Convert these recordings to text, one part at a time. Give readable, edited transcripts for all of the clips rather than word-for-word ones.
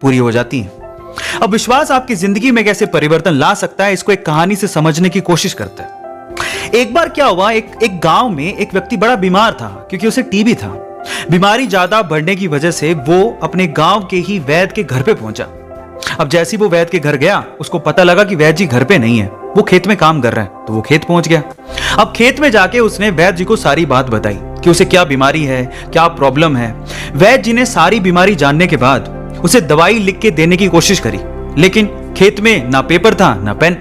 पूरी हो जाती हैं। अब विश्वास आपकी जिंदगी में कैसे परिवर्तन ला सकता है, इसको एक कहानी से समझने की कोशिश करते हैं। एक बार क्या हुआ, एक गांव में एक व्यक्ति बड़ा बीमार था क्योंकि उसे टीबी था। बीमारी ज्यादा बढ़ने की वजह से वो अपने गांव के ही वैद्य के घर पे पहुंचा। अब जैसे ही वो वैद्य के घर गया, उसको पता लगा कि वैद्य जी घर पे नहीं है, वो खेत में काम कर रहे हैं। तो वो खेत पहुंच गया। अब खेत में जाके उसने वैद्य जी को सारी बात बताई कि उसे क्या बीमारी है, क्या प्रॉब्लम है। वैद्य जी ने सारी बीमारी जानने के बाद उसे दवाई लिख के देने की कोशिश करी, लेकिन खेत में ना पेपर था ना पेन।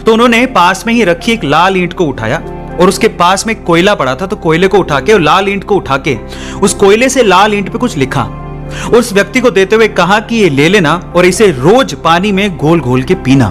तो उन्होंने पास में ही रखी एक लाल ईंट को उठाया और उसके पास में कोयला पड़ा था, तो कोयले को उठा के और लाल ईंट को उठा के उस कोयले से लाल ईंट पे कुछ लिखा। उस व्यक्ति को देते हुए कहा कि ये ले लेना और इसे रोज पानी में घोल घोल के पीना।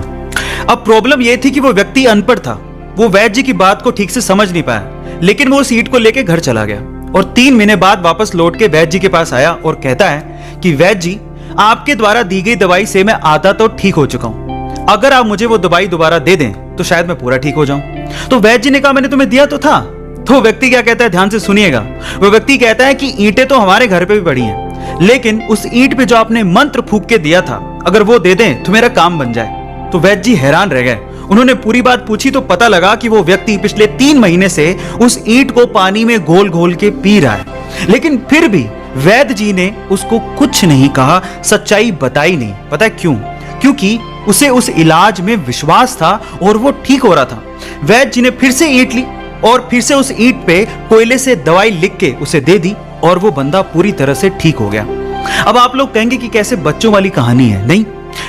अब प्रॉब्लम यह थी कि वो व्यक्ति अनपढ़ था, वो वैद्य जी की बात को ठीक से समझ नहीं पाया, लेकिन वो उस ईंट को लेके घर चला गया और 3 महीने बाद वापस लौट के वैद्य जी के पास आया और कहता है कि वैद्य जी, आपके द्वारा दी गई दवाई से मैं आधा तो ठीक हो चुका हूं, अगर आप मुझे वो दवाई दोबारा दे दें तो शायद मैं पूरा ठीक हो जाऊं। तो वैद्य जी ने कहा, मैंने तुम्हें दिया तो था। तो व्यक्ति क्या कहता है, ध्यान से सुनिएगा। वो व्यक्ति कहता है कि ईंटें तो हमारे घर पे भी पड़ी हैं, लेकिन उस ईंट पे जो आपने मंत्र फूंक के दिया था, अगर वो दे दें तो मेरा काम बन जाए। तो वैद्य जी हैरान रह गए। उन्होंने पूरी बात पूछी तो पता लगा कि वो व्यक्ति पिछले 3 महीने से उस ईंट को पानी में घोल घोल के पी रहा है, लेकिन फिर भी वैद्य जी ने उसको कुछ नहीं कहा, सच्चाई बताई नहीं। पता है क्यों? क्योंकि उसे उस इलाज में विश्वास था और वो ठीक हो रहा था। वैद्य जी ने फिर से ईंट ली और फिर से उस ईंट पे कोयले से दवाई लिख के उसे दे दी और वो बंदा पूरी तरह से ठीक हो गया। अब आप लोग कहेंगे कि कैसे बच्चों वाली कहानी है, नहीं,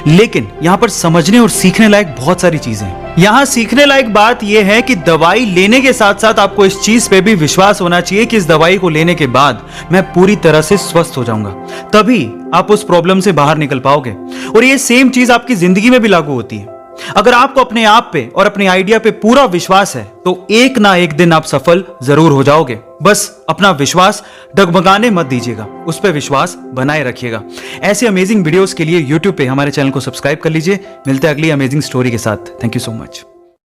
लेकिन यहां पर समझने और सीखने लायक बहुत सारी चीजें हैं। यहां सीखने लायक बात यह है कि दवाई लेने के साथ साथ आपको इस चीज पे भी विश्वास होना चाहिए कि इस दवाई को लेने के बाद मैं पूरी तरह से स्वस्थ हो जाऊंगा, तभी आप उस प्रॉब्लम से बाहर निकल पाओगे। और ये सेम चीज आपकी जिंदगी में भी लागू होती है। अगर आपको अपने आप पे और अपने आइडिया पे पूरा विश्वास है तो एक ना एक दिन आप सफल जरूर हो जाओगे। बस अपना विश्वास डगमगाने मत दीजिएगा, उस पर विश्वास बनाए रखिएगा। ऐसे अमेजिंग वीडियोस के लिए YouTube पे हमारे चैनल को सब्सक्राइब कर लीजिए। मिलते हैं अगली अमेजिंग स्टोरी के साथ। Thank you so much.